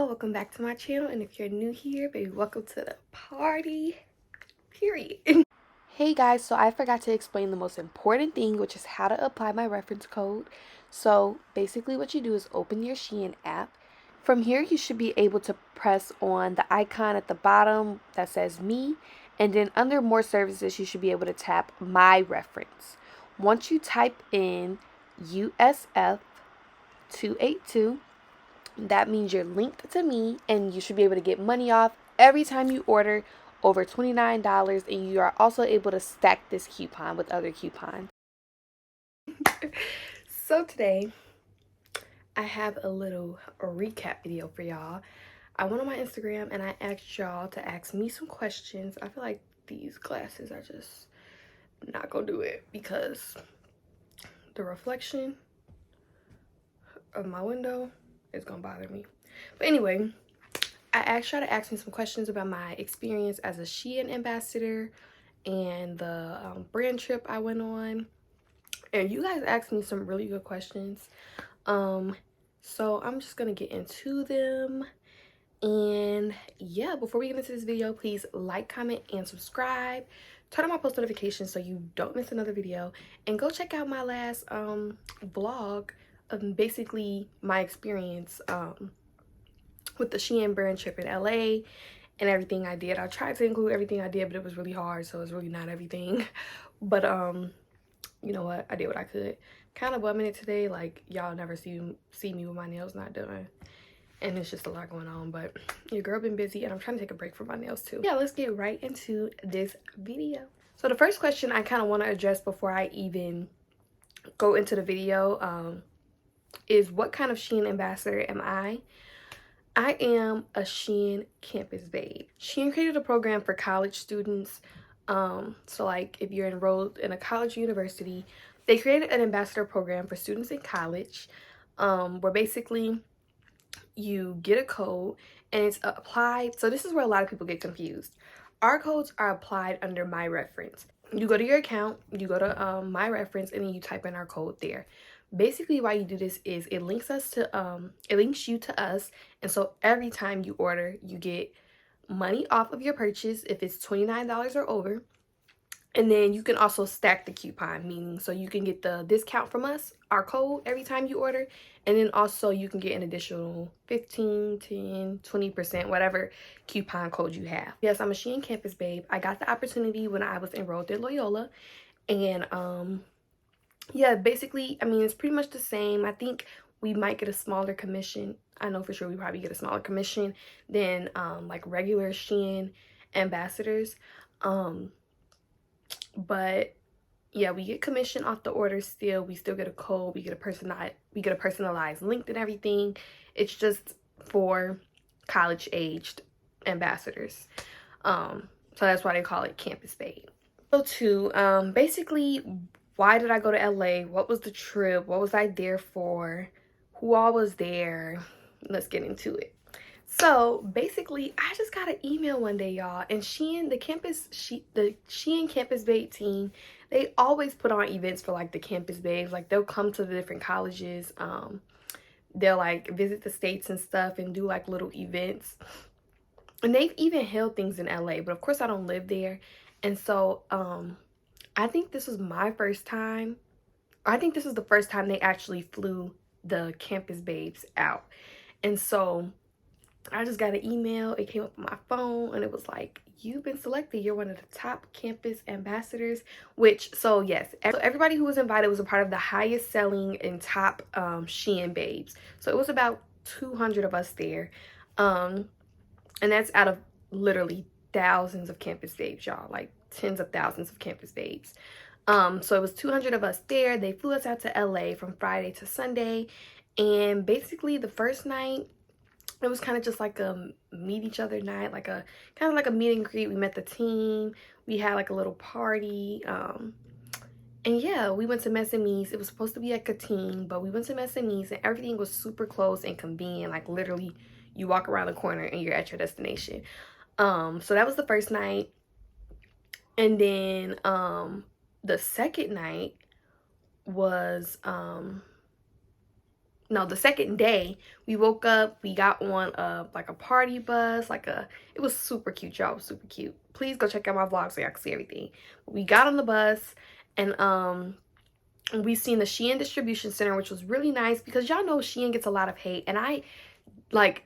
y'all, welcome back to my channel, and if you're new here, baby, welcome to the party, period. Hey guys, so I forgot to explain the most important thing, which is how to apply my reference code. So basically what you do is open your SHEIN app. From here you should be able to press on the icon at the bottom that says me, and then under more services you should be able to tap my reference. Once you type in USF 282, that means you're linked to me, and you should be able to get money off every time you order over $29, and you are also able to stack this coupon with other coupons. So today I have a little recap video for y'all. I went on my Instagram and I asked y'all to ask me some questions. I feel like these glasses are just not gonna do it because the reflection of my window is gonna bother me. But anyway, I asked y'all to ask me some questions about my experience as a SHEIN ambassador and the brand trip I went on. And you guys asked me some really good questions. So I'm just gonna get into them. And yeah, before we get into this video, please like, comment, and subscribe. Turn on my post notifications so you don't miss another video. And go check out my last vlog of basically my experience with the SHEIN Brand Trip in LA and everything I did. I tried to include everything I did, but it was really hard, so it's really not everything. But you know what, I did what I could. Kind of bumming it today, like y'all never see me with my nails not done, and it's just a lot going on. But your girl been busy, and I'm trying to take a break from my nails too. Yeah, let's get right into this video. So the first question I kind of want to address before I even go into the video is, what kind of SHEIN ambassador am I? I am a SHEIN Campus Babe. SHEIN created a program for college students. So like if you're enrolled in a college or university, they created an ambassador program for students in college, where basically you get a code and it's applied. So this is where a lot of people get confused. Our codes are applied under my reference. You go to your account, you go to my reference, and then you type in our code there. Basically why you do this is it links you to us, and so every time you order you get money off of your purchase if it's $29 or over. And then you can also stack the coupon, meaning so you can get the discount from us, our code, every time you order. And then also you can get an additional 15, 10, 20%, whatever coupon code you have. Yes, I'm a SHEIN Campus Babe. I got the opportunity when I was enrolled at Loyola. And yeah, basically, I mean, it's pretty much the same. I think we might get a smaller commission. I know for sure we probably get a smaller commission than like regular SHEIN ambassadors. But yeah, we get commission off the order still. We still get a code. We get a personalized link and everything. It's just for college aged ambassadors. So that's why they call it Campus Babe. So to basically, why did I go to LA? What was the trip? What was I there for? Who all was there? Let's get into it. So basically, I just got an email one day, y'all, and the SHEIN Campus Babe team, they always put on events for like the Campus Babes. Like they'll come to the different colleges, they'll like visit the states and stuff and do like little events. And they've even held things in LA, but of course I don't live there. And so I think this was my first time. I think this was the first time they actually flew the Campus Babes out. And so I just got an email. It came up on my phone and it was like, you've been selected. You're one of the top campus ambassadors. Which, so yes, so everybody who was invited was a part of the highest selling and top SHEIN Babes. So it was about 200 of us there. And that's out of literally thousands of Campus Babes, y'all. Like tens of thousands of Campus Babes. So it was 200 of us there. They flew us out to LA from Friday to Sunday. And basically the first night, it was kind of just like a meet each other night, like a kind of like a meet and greet. We met the team. We had like a little party. And yeah, we went to Messamese. It was supposed to be at Katine, but we went to Messamese and everything was super close and convenient. Like literally you walk around the corner and you're at your destination. So that was the first night. And then the second night was no, the second day, we woke up, we got on like a party bus, it was super cute, y'all. It was super cute. Please go check out my vlog so y'all can see everything. We got on the bus, and we seen the SHEIN distribution center, which was really nice because y'all know SHEIN gets a lot of hate, and I like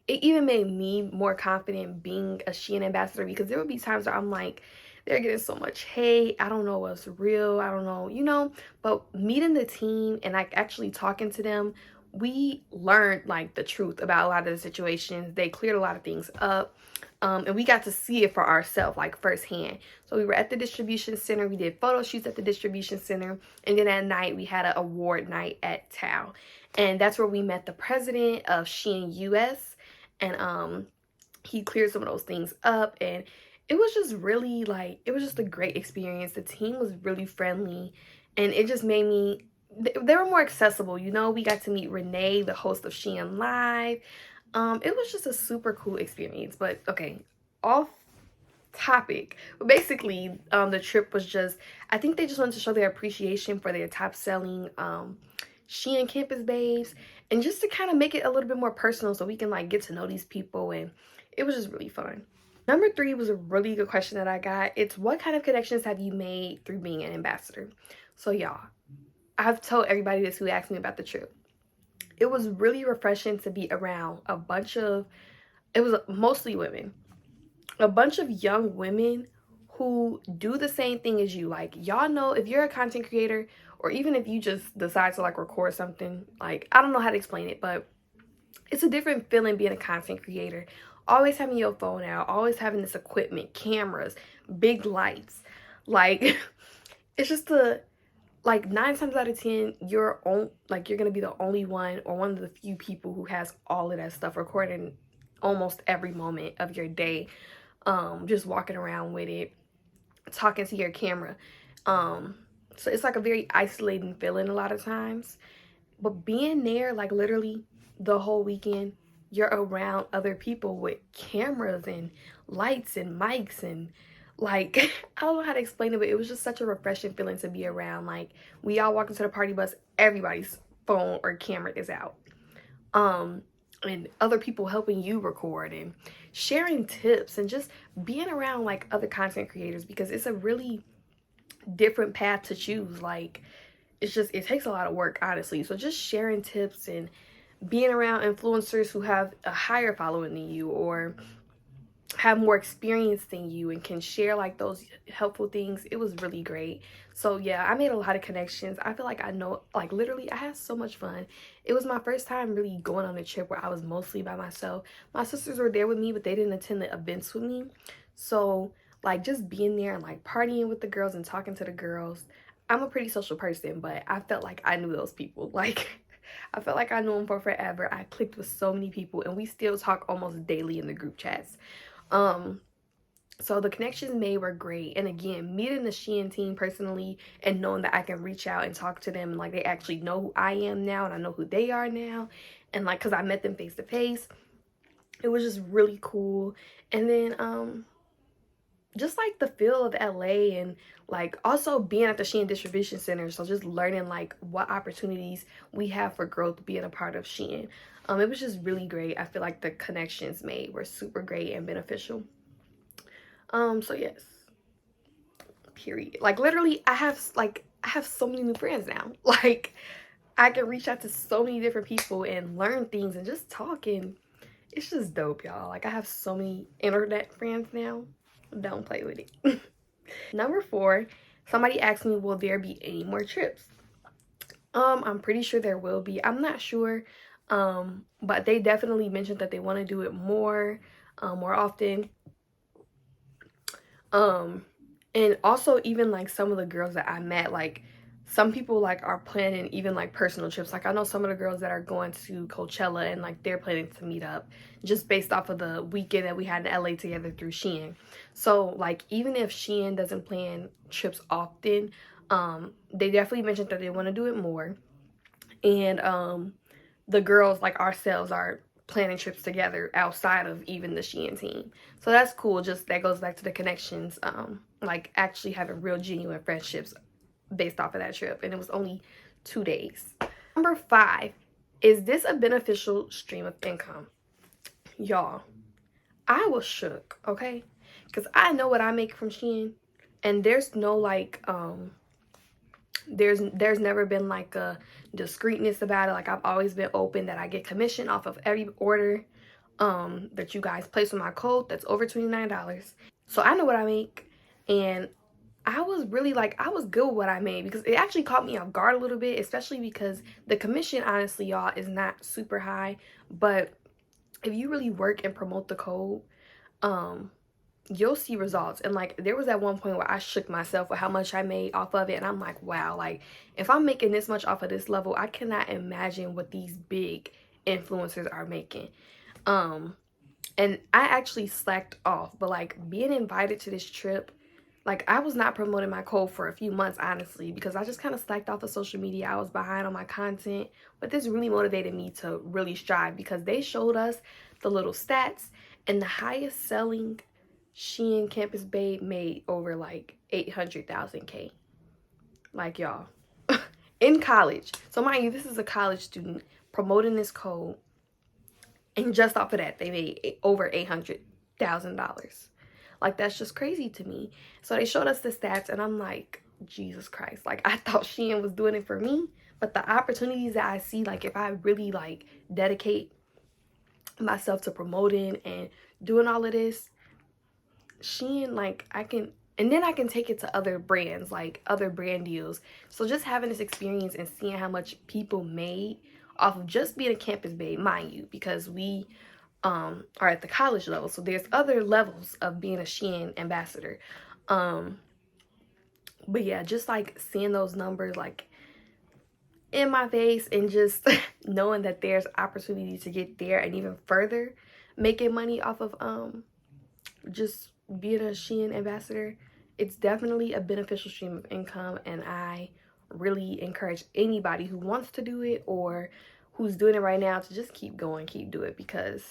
it even made me more confident being a SHEIN ambassador, because there would be times where I'm like, they're getting so much hate, I don't know what's real, I don't know, you know. But meeting the team and like actually talking to them, we learned like the truth about a lot of the situations. They cleared a lot of things up, and we got to see it for ourselves, like firsthand. So we were at the distribution center, we did photo shoots at the distribution center, and then at night we had an award night at Tao, and that's where we met the president of SHEIN US, and he cleared some of those things up, and it was just really like, it was just a great experience. The team was really friendly, and it just made me, they were more accessible, you know. We got to meet Renee, the host of SHEIN Live. It was just a super cool experience. But okay, off topic. But basically, the trip was just, I think they just wanted to show their appreciation for their top selling SHEIN Campus Babes, and just to kind of make it a little bit more personal so we can like get to know these people, and it was just really fun. Number 3 was a really good question that I got. It's, what kind of connections have you made through being an ambassador? So y'all, I've told everybody this who asked me about the trip. It was really refreshing to be around a bunch of, it was mostly women, a bunch of young women who do the same thing as you. Like, y'all know, if you're a content creator, or even if you just decide to like record something, like, I don't know how to explain it, but it's a different feeling being a content creator. Always having your phone out, always having this equipment, cameras, big lights. Like, it's just a, like 9 times out of 10, you're gonna be the only one, or one of the few people who has all of that stuff recording almost every moment of your day. Just walking around with it, talking to your camera. So it's like a very isolating feeling a lot of times. But being there, like literally the whole weekend, you're around other people with cameras and lights and mics, and like, I don't know how to explain it, but it was just such a refreshing feeling to be around. Like, we all walk into the party bus, everybody's phone or camera is out. And other people helping you record and sharing tips, and just being around like other content creators, because it's a really different path to choose. Like, it's just, it takes a lot of work, honestly. So just sharing tips and being around influencers who have a higher following than you, or have more experience than you, and can share like those helpful things, it was really great. So yeah, I made a lot of connections. I feel like I know, like literally, I had so much fun. It was my first time really going on a trip where I was mostly by myself. My sisters were there with me, but they didn't attend the events with me. So like, just being there and like partying with the girls and talking to the girls. I'm a pretty social person, but I felt like I knew those people. Like, I felt like I knew them for forever. I clicked with so many people, and we still talk almost daily in the group chats. So the connections made were great. And again, meeting the SHEIN team personally, and knowing that I can reach out and talk to them, and like, they actually know who I am now, and I know who they are now, and like, because I met them face to face, it was just really cool. And then just like the feel of LA, and like also being at the SHEIN distribution center, so just learning like what opportunities we have for growth being a part of SHEIN. It was just really great. I feel like the connections made were super great and beneficial. So yes, period. Like literally, I have so many new friends now. Like, I can reach out to so many different people and learn things and just talk, and it's just dope, y'all. Like, I have so many internet friends now. Don't play with it. Number 4, somebody asked me, will there be any more trips? I'm pretty sure there will be. I'm not sure, but they definitely mentioned that they want to do it more often. And also, even like some of the girls that I met, like some people like are planning even like personal trips. Like, I know some of the girls that are going to Coachella, and like they're planning to meet up just based off of the weekend that we had in LA together through SHEIN. So like, even if SHEIN doesn't plan trips often, they definitely mentioned that they want to do it more. And the girls like ourselves are planning trips together outside of even the SHEIN team. So that's cool. Just that goes back to the connections, like actually having real genuine friendships based off of that trip. And it was only 2 days. Number 5 Is this a beneficial stream of income? Y'all, I was shook, okay? Because I know what I make from SHEIN, and there's no like there's never been like a discreetness about it. Like, I've always been open that I get commission off of every order that you guys place with my code that's over $29. So I know what I make, and I was really like, I was good with what I made, because it actually caught me off guard a little bit, especially because the commission, honestly, y'all, is not super high. But if you really work and promote the code, you'll see results. And like, there was at one point where I shook myself with how much I made off of it, and I'm like, wow, like, if I'm making this much off of this level, I cannot imagine what these big influencers are making. And I actually slacked off, but like, being invited to this trip, like, I was not promoting my code for a few months, honestly, because I just kind of slacked off of social media. I was behind on my content, but this really motivated me to really strive, because they showed us the little stats, and the highest selling SHEIN Campus Babe made over like 800,000K. Like, y'all, in college. So mind you, this is a college student promoting this code, and just off of that, they made over $800,000. Like, that's just crazy to me. So they showed us the stats, and I'm like, Jesus Christ. Like, I thought SHEIN was doing it for me, but the opportunities that I see, like, if I really like dedicate myself to promoting and doing all of this, SHEIN, like, I can, and then I can take it to other brands, like other brand deals. So just having this experience and seeing how much people made off of just being a campus babe, mind you, because we are at the college level, so there's other levels of being a SHEIN ambassador. But yeah, just like seeing those numbers like in my face, and just knowing that there's opportunity to get there and even further making money off of just being a SHEIN ambassador, it's definitely a beneficial stream of income. And I really encourage anybody who wants to do it or who's doing it right now to just keep going, keep doing it, because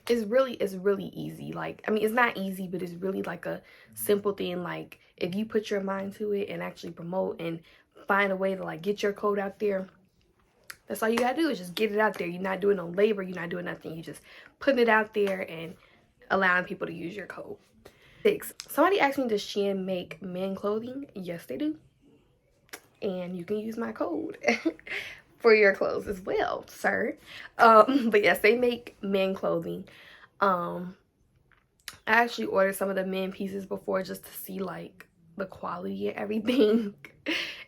it's really easy. Like, I mean, it's not easy, but it's really like a simple thing. Like, if you put your mind to it and actually promote and find a way to like get your code out there, that's all you gotta do, is just get it out there. You're not doing no labor, you're not doing nothing, you just putting it out there and allowing people to use your code. 6, somebody asked me, does SHEIN make men clothing? Yes, they do, and you can use my code for your clothes as well, sir. But yes, they make men clothing. I actually ordered some of the men pieces before, just to see like the quality and everything.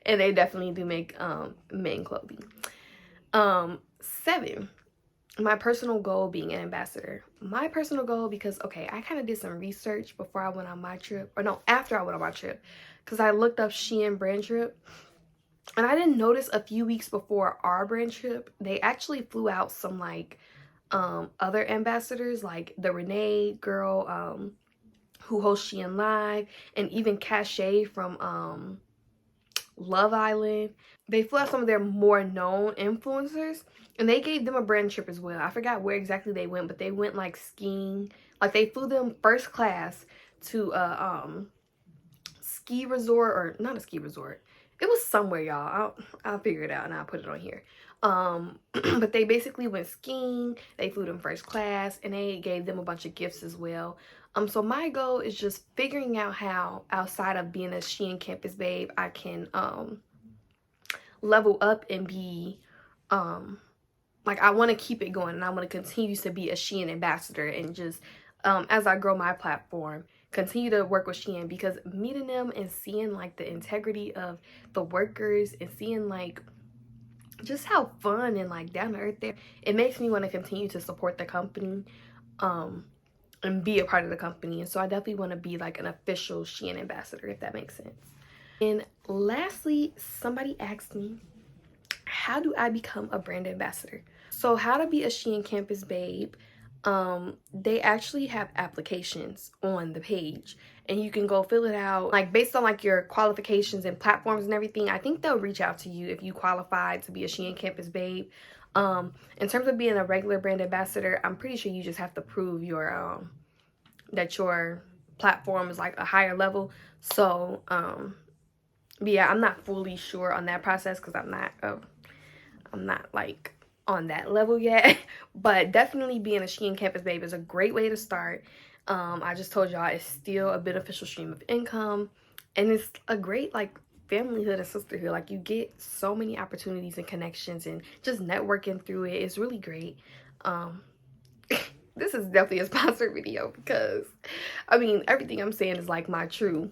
And they definitely do make men clothing. 7, my personal goal being an ambassador. My personal goal, because okay, I kind of did some research before I went on my trip, or no, after I went on my trip, because I looked up SHEIN Brand Trip. And I didn't notice a few weeks before our brand trip, they actually flew out some like other ambassadors, like the Renee girl who hosts SHEIN Live, and even Cache from Love Island. They flew out some of their more known influencers, and they gave them a brand trip as well. I forgot where exactly they went, but they went like skiing. Like, they flew them first class to a ski resort, or not a ski resort. It was somewhere, y'all. I'll figure it out and I'll put it on here. But they basically went skiing. They flew them first class, and they gave them a bunch of gifts as well. So my goal is just figuring out how, outside of being a SHEIN Campus Babe, I can level up and be like, I want to keep it going, and I want to continue to be a SHEIN ambassador, and just as I grow my platform, continue to work with SHEIN, because meeting them and seeing like the integrity of the workers, and seeing like just how fun and like down to earth there, it makes me want to continue to support the company and be a part of the company. And so I definitely want to be like an official SHEIN ambassador, if that makes sense. And lastly, somebody asked me, how do I become a brand ambassador? So how to be a SHEIN Campus Babe, they actually have applications on the page, and you can go fill it out, like based on like your qualifications and platforms and everything. I think they'll reach out to you if you qualify to be a SHEIN Campus Babe. In terms of being a regular brand ambassador, I'm pretty sure you just have to prove your that your platform is like a higher level. So but yeah, I'm not fully sure on that process, because I'm not like on that level yet. But definitely being a SHEIN Campus Babe is a great way to start. I just told y'all it's still a beneficial stream of income, and it's a great like familyhood and sisterhood. Like you get so many opportunities and connections and just networking through it. It's really great. This is definitely a sponsored video because I mean everything I'm saying is like my true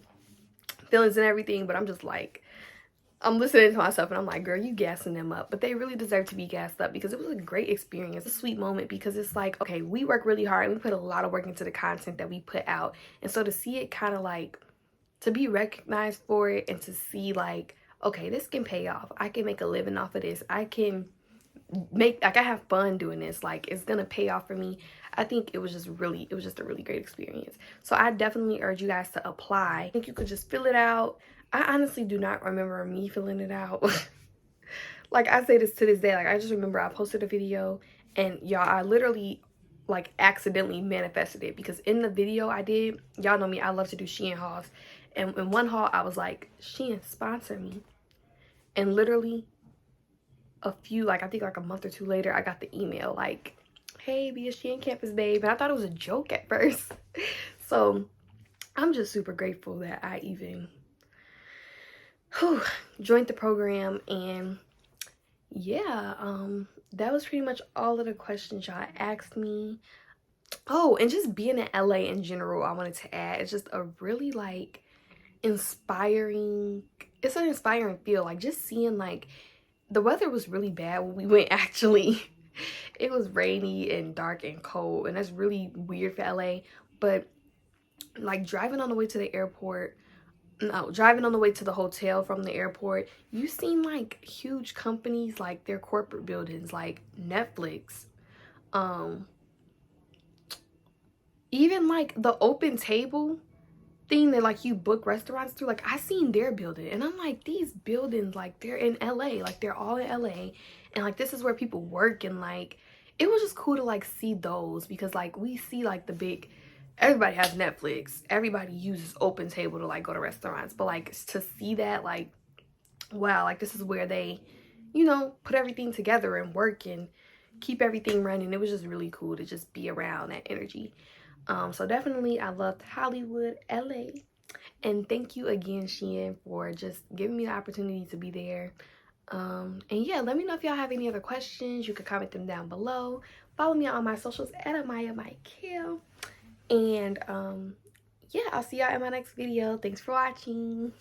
feelings and everything, but I'm just like, I'm listening to myself and I'm like, girl, you gassing them up. But they really deserve to be gassed up because it was a great experience, a sweet moment, because it's like, okay, we work really hard and we put a lot of work into the content that we put out. And so to see it kind of like, to be recognized for it and to see like, okay, this can pay off. I can make a living off of this. I can make, like, I have fun doing this. Like, it's gonna pay off for me. I think it was just a really great experience. So I definitely urge you guys to apply. I think you could just fill it out. I honestly do not remember me filling it out. Like, I say this to this day. Like, I just remember I posted a video and y'all, I literally like accidentally manifested it, because in the video I did, y'all know me, I love to do SHEIN hauls, and in one haul I was like, SHEIN, sponsor me. And literally a few, like I think like a month or two later, I got the email like, hey, be a SHEIN Campus Babe. And I thought it was a joke at first. So I'm just super grateful that I even joined the program. And yeah, that was pretty much all of the questions y'all asked me. Oh, and just being in LA in general, I wanted to add, it's just a really like inspiring, it's an inspiring feel. Like just seeing, like, the weather was really bad when we went actually. It was rainy and dark and cold, and that's really weird for LA. But like driving on the way to the airport, no, driving on the way to the hotel from the airport, you seen like huge companies, like their corporate buildings, like Netflix, even like the Open Table thing that like you book restaurants through. Like I seen their building and I'm like, these buildings, like they're in LA, like they're all in LA, and like this is where people work. And like it was just cool to like see those, because like we see like the big, everybody has Netflix, everybody uses Open Table to like go to restaurants, but like to see that, like, wow, like this is where they, you know, put everything together and work and keep everything running. It was just really cool to just be around that energy. So definitely I loved Hollywood, LA. And thank you again, SHEIN, for just giving me the opportunity to be there. And yeah, let me know if y'all have any other questions. You could comment them down below. Follow me on my socials at Amaiya Mykale. And yeah, I'll see y'all in my next video. Thanks for watching.